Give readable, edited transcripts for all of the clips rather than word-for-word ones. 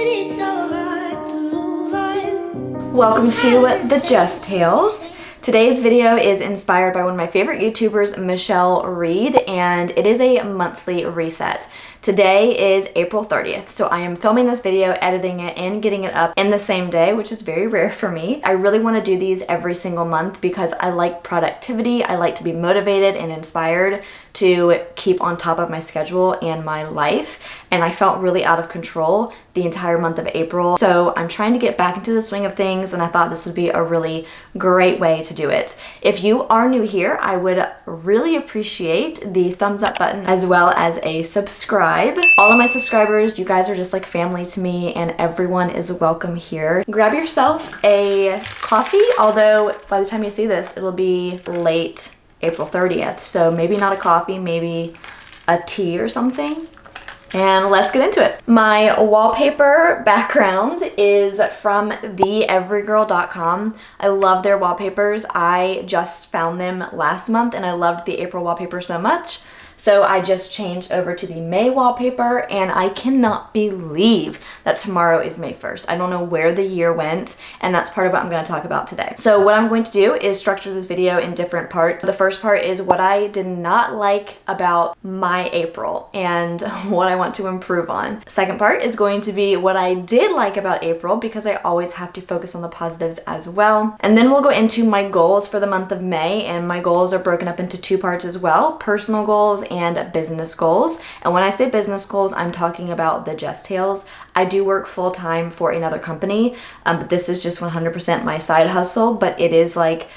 it's so hard to move on. Welcome to the Just Tales. Today's video is inspired by one of my favorite YouTubers, Michelle Reed, and it is a monthly reset. Today is April 30th, so I am filming this video, editing it, and getting it up in the same day, which is very rare for me. I really want to do these every single month because I like productivity. I like to be motivated and inspired to keep on top of my schedule and my life, and I felt really out of control the entire month of April. So I'm trying to get back into the swing of things, and I thought this would be a really great way to do it. If you are new here, I would really appreciate the thumbs up button as well as a subscribe. All of my subscribers, you guys are just like family to me, and everyone is welcome here. Grab yourself a coffee, although by the time you see this, it'll be late April 30th. So maybe not a coffee, maybe a tea or something. And let's get into it. My wallpaper background is from theeverygirl.com. I love their wallpapers. I just found them last month and I loved the April wallpaper so much. So I just changed over to the May wallpaper, and I cannot believe that tomorrow is May 1st. I don't know where the year went, and that's part of what I'm going to talk about today. So what I'm going to do is structure this video in different parts. The first part is what I did not like about my April and what I want to improve on. Second part is going to be what I did like about April, because I always have to focus on the positives as well. And then we'll go into my goals for the month of May, and my goals are broken up into two parts as well: personal goals and business goals. And when I say business goals, I'm talking about the Just Tales. I do work full-time for another company, but this is just 100% my side hustle, but it is like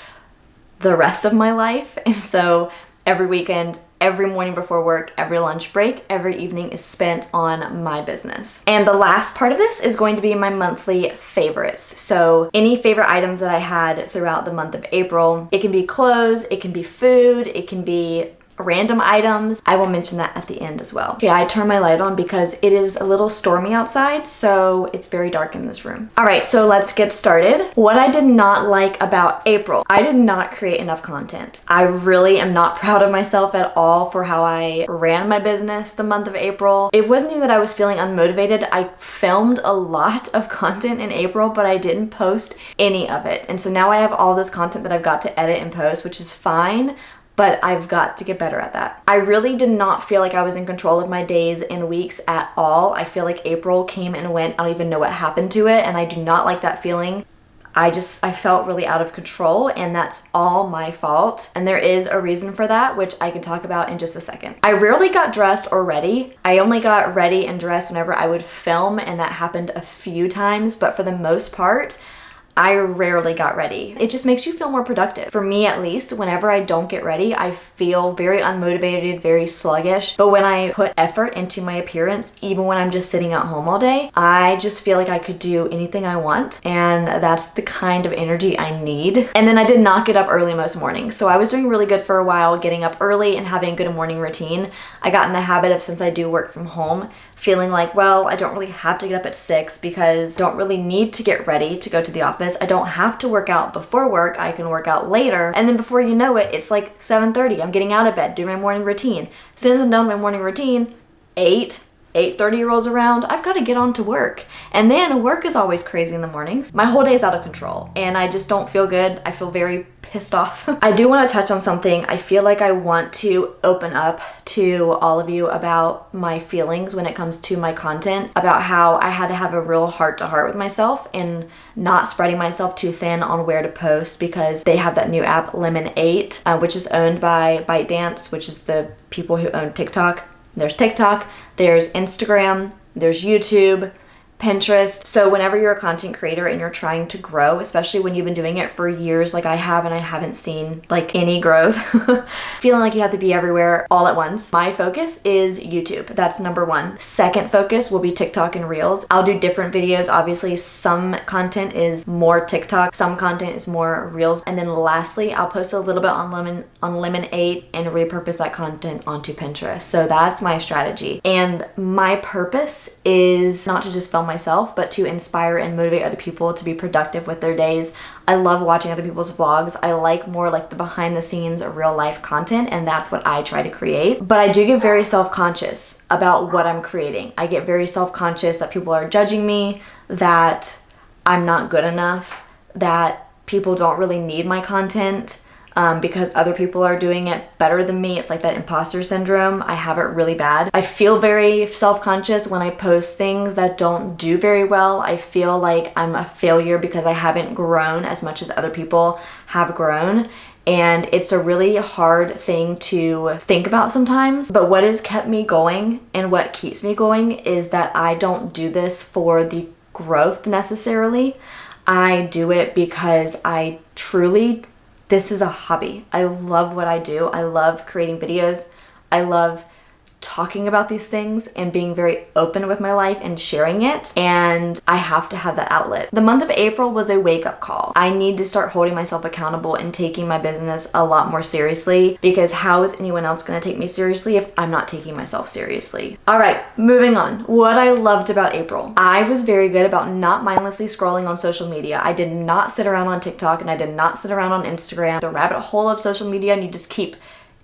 the rest of my life. And so every weekend, every morning before work, every lunch break, every evening is spent on my business. And the last part of this is going to be my monthly favorites. So any favorite items that I had throughout the month of April. It can be clothes, it can be food, it can be random items. I will mention that at the end as well. Okay, I turned my light on because it is a little stormy outside, so it's very dark in this room. All right, so let's get started. What I did not like about April: I did not create enough content. I really am not proud of myself at all for how I ran my business the month of April. It wasn't even that I was feeling unmotivated. I filmed a lot of content in April, but I didn't post any of it. And so now I have all this content that I've got to edit and post, which is fine, but I've got to get better at that. I really did not feel like I was in control of my days and weeks at all. I feel like April came and went. I don't even know what happened to it, and I do not like that feeling. I felt really out of control, and that's all my fault. And there is a reason for that, which I can talk about in just a second. I rarely got dressed or ready. I only got ready and dressed whenever I would film, and that happened a few times, but for the most part, I rarely got ready. It just makes you feel more productive. For me, at least, whenever I don't get ready, I feel very unmotivated, very sluggish. But when I put effort into my appearance, even when I'm just sitting at home all day, I just feel like I could do anything I want. And that's the kind of energy I need. And then I did not get up early most mornings. So I was doing really good for a while, getting up early and having a good morning routine. I got in the habit of, since I do work from home, feeling like, well, I don't really have to get up at 6 because I don't really need to get ready to go to the office. I don't have to work out before work. I can work out later. And then before you know it, it's like 7:30. I'm getting out of bed, doing my morning routine. As soon as I'm done with my morning routine, 8:30 rolls around, I've got to get on to work. And then work is always crazy in the mornings. My whole day is out of control and I just don't feel good. I feel very pissed off. I do want to touch on something. I feel like I want to open up to all of you about my feelings when it comes to my content, about how I had to have a real heart-to-heart with myself and not spreading myself too thin on where to post, because they have that new app, Lemon8, which is owned by ByteDance, which is the people who own TikTok. There's TikTok, there's Instagram, there's YouTube, Pinterest. So whenever you're a content creator and you're trying to grow, especially when you've been doing it for years like I have and I haven't seen like any growth, feeling like you have to be everywhere all at once, my focus is YouTube. That's number one. Second focus will be TikTok and Reels. I'll do different videos. Obviously, some content is more TikTok, some content is more Reels. And then lastly, I'll post a little bit on Lemon8 and repurpose that content onto Pinterest. So that's my strategy. And my purpose is not to just film on myself, but to inspire and motivate other people to be productive with their days. I love watching other people's vlogs. I like more like the behind the scenes real life content, and that's what I try to create. But I do get very self-conscious about what I'm creating. I get very self-conscious that people are judging me, that I'm not good enough, that people don't really need my content because other people are doing it better than me. It's like that imposter syndrome. I have it really bad. I feel very self-conscious when I post things that don't do very well. I feel like I'm a failure because I haven't grown as much as other people have grown. And it's a really hard thing to think about sometimes. But what has kept me going and what keeps me going is that I don't do this for the growth necessarily. I do it because I truly, this is a hobby. I love what I do. I love creating videos. I love talking about these things and being very open with my life and sharing it, and I have to have that outlet. The month of April was a wake-up call. I need to start holding myself accountable and taking my business a lot more seriously, because how is anyone else going to take me seriously if I'm not taking myself seriously? All right, moving on. What I loved about April. I was very good about not mindlessly scrolling on social media. I did not sit around on TikTok, and I did not sit around on Instagram, the rabbit hole of social media, and you just keep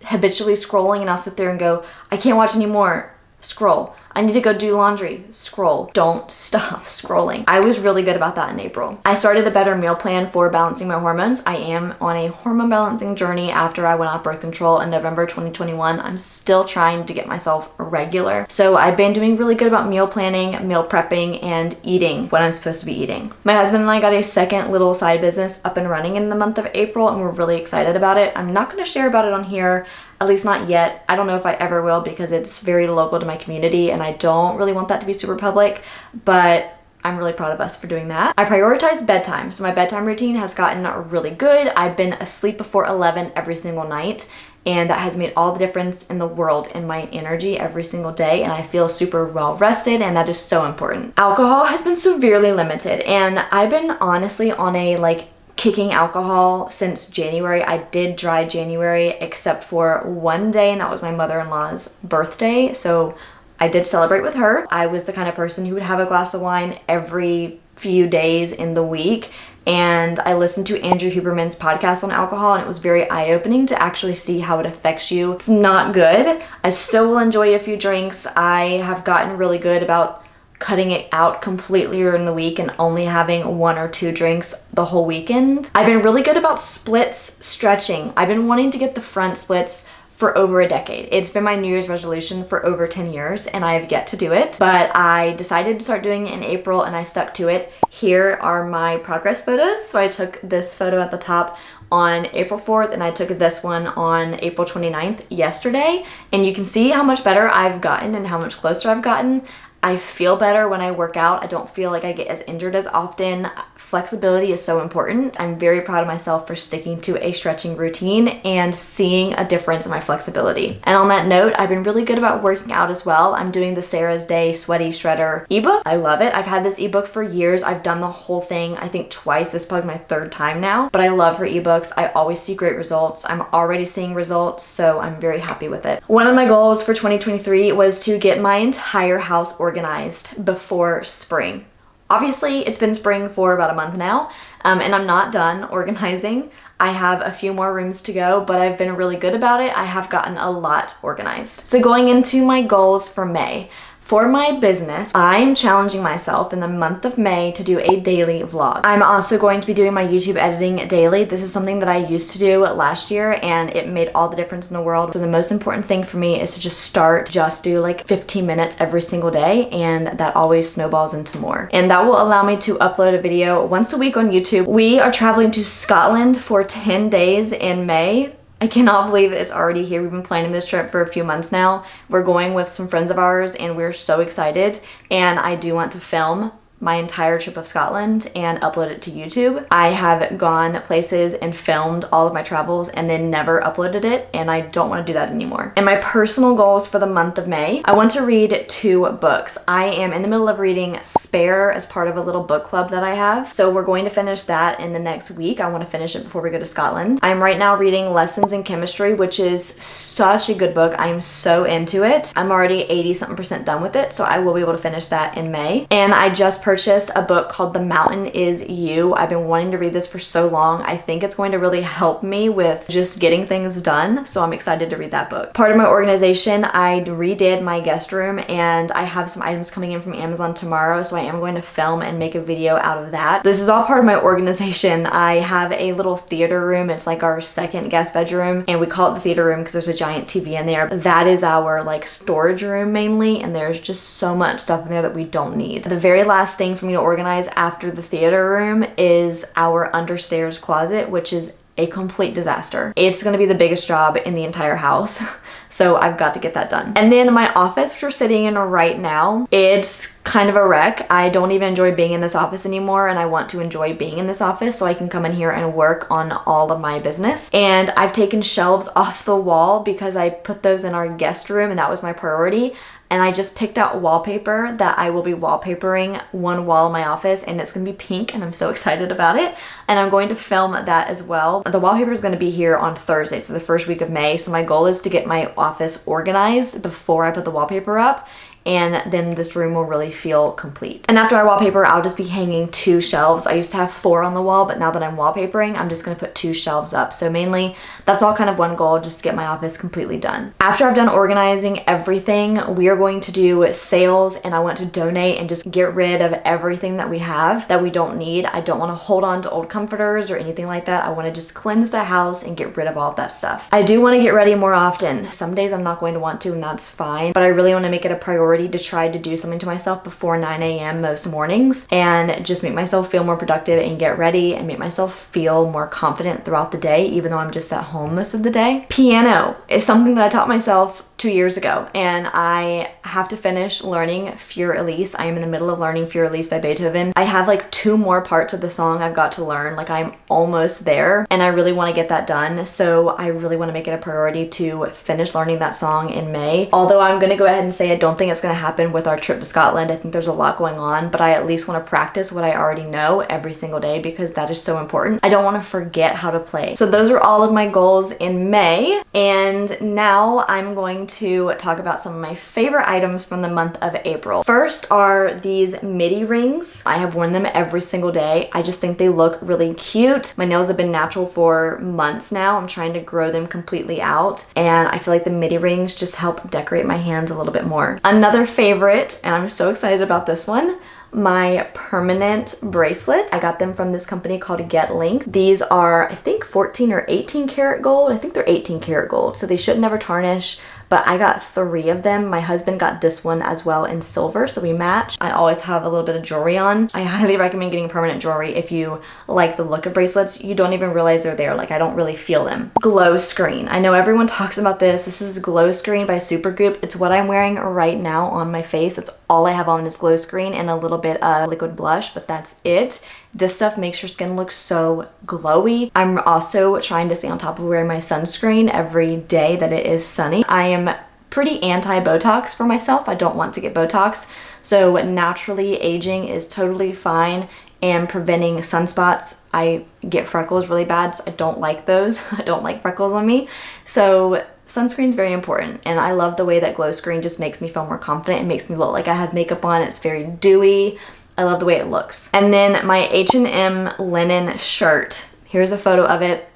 habitually scrolling, and I'll sit there and go, I can't watch anymore. Scroll. I need to go do laundry. Scroll. Don't stop scrolling. I was really good about that in April. I started a better meal plan for balancing my hormones. I am on a hormone balancing journey after I went off birth control in November 2021. I'm still trying to get myself regular. So I've been doing really good about meal planning, meal prepping, and eating what I'm supposed to be eating. My husband and I got a second little side business up and running in the month of April, and we're really excited about it. I'm not going to share about it on here, at least not yet. I don't know if I ever will, because it's very local to my community and I don't really want that to be super public, but I'm really proud of us for doing that. I prioritize bedtime. So my bedtime routine has gotten really good. I've been asleep before 11 every single night, and that has made all the difference in the world in my energy every single day, and I feel super well rested, and that is so important. Alcohol has been severely limited, and I've been honestly on a kicking alcohol since January. I did dry January except for one day, and that was my mother-in-law's birthday. So I did celebrate with her. I was the kind of person who would have a glass of wine every few days in the week. And I listened to Andrew Huberman's podcast on alcohol, and it was very eye-opening to actually see how it affects you. It's not good. I still will enjoy a few drinks. I have gotten really good about cutting it out completely during the week and only having 1 or 2 drinks the whole weekend. I've been really good about splits stretching. I've been wanting to get the front splits for over a decade. It's been my New Year's resolution for over 10 years, and I have yet to do it, but I decided to start doing it in April, and I stuck to it. Here are my progress photos. So I took this photo at the top on April 4th, and I took this one on April 29th yesterday, and you can see how much better I've gotten and how much closer I've gotten. I feel better when I work out. I don't feel like I get as injured as often. Flexibility is so important. I'm very proud of myself for sticking to a stretching routine and seeing a difference in my flexibility. And on that note, I've been really good about working out as well. I'm doing the Sarah's Day Sweaty Shredder ebook. I love it. I've had this ebook for years. I've done the whole thing, I think twice. This is probably my 3rd time now, but I love her ebooks. I always see great results. I'm already seeing results, so I'm very happy with it. One of my goals for 2023 was to get my entire house organized before spring. Obviously, it's been spring for about a month now, and I'm not done organizing. I have a few more rooms to go, but I've been really good about it. I have gotten a lot organized. So going into my goals for May. For my business, I'm challenging myself in the month of May to do a daily vlog. I'm also going to be doing my YouTube editing daily. This is something that I used to do last year, and it made all the difference in the world. So the most important thing for me is to just do like 15 minutes every single day, and that always snowballs into more. And that will allow me to upload a video once a week on YouTube. We are traveling to Scotland for 10 days in May. I cannot believe it's already here. We've been planning this trip for a few months now. We're going with some friends of ours, and we're so excited. And I do want to film my entire trip of Scotland and upload it to YouTube. I have gone places and filmed all of my travels and then never uploaded it, and I don't want to do that anymore. And my personal goals for the month of May, I want to read 2 books. I am in the middle of reading Spare as part of a little book club that I have. So we're going to finish that in the next week. I want to finish it before we go to Scotland. I'm right now reading Lessons in Chemistry, which is such a good book. I'm so into it. I'm already 80-something% done with it, so I will be able to finish that in May. And I just purchased a book called The Mountain Is You. I've been wanting to read this for so long. I think it's going to really help me with just getting things done, so I'm excited to read that book. Part of my organization, I redid my guest room, and I have some items coming in from Amazon tomorrow, so I am going to film and make a video out of that. This is all part of my organization. I have a little theater room. It's like our second guest bedroom, and we call it the theater room because there's a giant TV in there. That is our like storage room mainly, and there's just so much stuff in there that we don't need. The very last thing for me to organize after the theater room is our understairs closet, which is a complete disaster. It's gonna be the biggest job in the entire house. So I've got to get that done. And then my office, which we're sitting in right now, it's kind of a wreck. I don't even enjoy being in this office anymore, and I want to enjoy being in this office so I can come in here and work on all of my business. And I've taken shelves off the wall because I put those in our guest room and that was my priority. And I just picked out wallpaper that I will be wallpapering one wall in my office, and it's gonna be pink, and I'm so excited about it. And I'm going to film that as well. The wallpaper is gonna be here on Thursday, so the first week of May. So my goal is to get my office organized before I put the wallpaper up, and then this room will really feel complete. And after I wallpaper, I'll just be hanging 2 shelves. I used to have 4 on the wall, but now that I'm wallpapering, I'm just gonna put 2 shelves up. So mainly, that's all kind of one goal, just to get my office completely done. After I've done organizing everything, we are going to do sales, and I want to donate and just get rid of everything that we have that we don't need. I don't wanna hold on to old comforters or anything like that. I wanna just cleanse the house and get rid of all of that stuff. I do wanna get ready more often. Some days I'm not going to want to, and that's fine, but I really wanna make it a priority to try to do something to myself before 9 a.m. most mornings and just make myself feel more productive and get ready and make myself feel more confident throughout the day, even though I'm just at home most of the day. Piano is something that I taught myself 2 years ago, and I have to finish learning Für Elise. I am in the middle of learning Für Elise by Beethoven. I have like 2 more parts of the song I've got to learn. Like I'm almost there, and I really want to get that done. So I really want to make it a priority to finish learning that song in May. Although I'm gonna go ahead and say I don't think it's gonna happen with our trip to Scotland. I think there's a lot going on, but I at least want to practice what I already know every single day because that is so important. I don't want to forget how to play. So those are all of my goals in May, and now I'm going to talk about some of my favorite items from the month of April. First are these midi rings. I have worn them every single day. I just think they look really cute. My nails have been natural for months now. I'm trying to grow them completely out, and I feel like the midi rings just help decorate my hands a little bit more. Another favorite, and I'm so excited about this one, my permanent bracelets. I got them from this company called Get Link. These are, I think, 14 or 18 karat gold. I think they're 18 karat gold, so they should never tarnish. But I got 3 of them. My husband got this one as well in silver, so we match. I always have a little bit of jewelry on. I highly recommend getting permanent jewelry if you like the look of bracelets. You don't even realize they're there. Like, I don't really feel them. Glow Screen. I know everyone talks about this. This is Glow Screen by Supergoop. It's what I'm wearing right now on my face. That's all I have on is Glow Screen and a little bit of liquid blush, but that's it. This stuff makes your skin look so glowy. I'm also trying to stay on top of wearing my sunscreen every day that it is sunny. I am pretty anti-Botox for myself. I don't want to get Botox. So naturally aging is totally fine, and preventing sunspots. I get freckles really bad, so I don't like those. I don't like freckles on me. So sunscreen is very important, and I love the way that Glow Screen just makes me feel more confident. It makes me look like I have makeup on. It's very dewy. I love the way it looks. And then my H&M linen shirt. Here's a photo of it.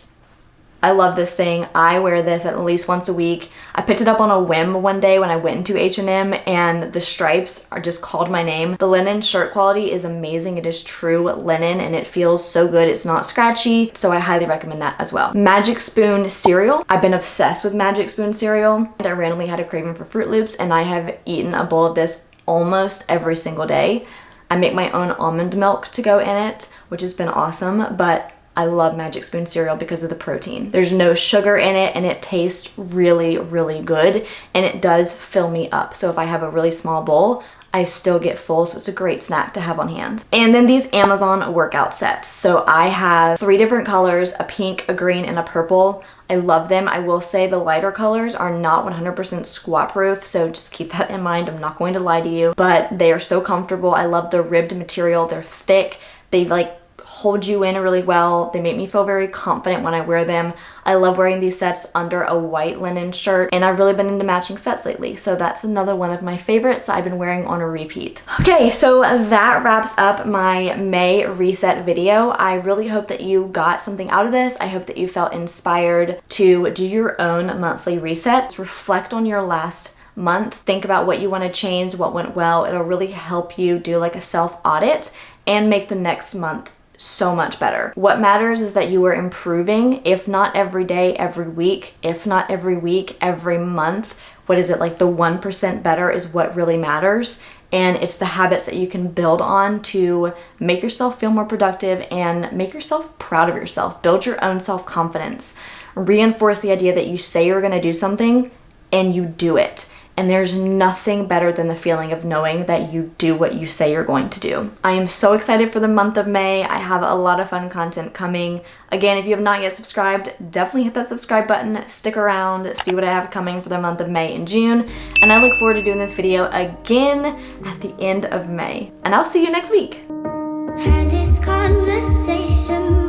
I love this thing. I wear this at least once a week. I picked it up on a whim one day when I went into H&M, and the stripes are just called my name. The linen shirt quality is amazing. It is true linen and it feels so good. It's not scratchy, so I highly recommend that as well. Magic Spoon cereal. I've been obsessed with Magic Spoon cereal, and I randomly had a craving for Fruit Loops, and I have eaten a bowl of this almost every single day. I make my own almond milk to go in it, which has been awesome, but I love Magic Spoon cereal because of the protein. There's no sugar in it, and it tastes really, really good, and it does fill me up. So if I have a really small bowl, I still get full, so it's a great snack to have on hand. And then these Amazon workout sets. So I have 3 different colors, a pink, a green, and a purple. I love them. I will say the lighter colors are not 100% squat proof, so just keep that in mind. I'm not going to lie to you, but they are so comfortable. I love the ribbed material. They're thick. They like hold you in really well. They make me feel very confident when I wear them. I love wearing these sets under a white linen shirt, and I've really been into matching sets lately, so that's another one of my favorites I've been wearing on a repeat. Okay, so that wraps up my May reset video. I really hope that you got something out of this. I hope that you felt inspired to do your own monthly resets. Reflect on your last month. Think about what you want to change, what went well. It'll really help you do like a self-audit and make the next month so much better. What matters is that you are improving, if not every day, every week, if not every week, every month. What is it, like the 1% better is what really matters. And it's the habits that you can build on to make yourself feel more productive and make yourself proud of yourself. Build your own self-confidence. Reinforce the idea that you say you're gonna do something and you do it. And there's nothing better than the feeling of knowing that you do what you say you're going to do. I am so excited for the month of May. I have a lot of fun content coming. Again, if you have not yet subscribed, definitely hit that subscribe button. Stick around, see what I have coming for the month of May and June. And I look forward to doing this video again at the end of May. And I'll see you next week. Had this conversation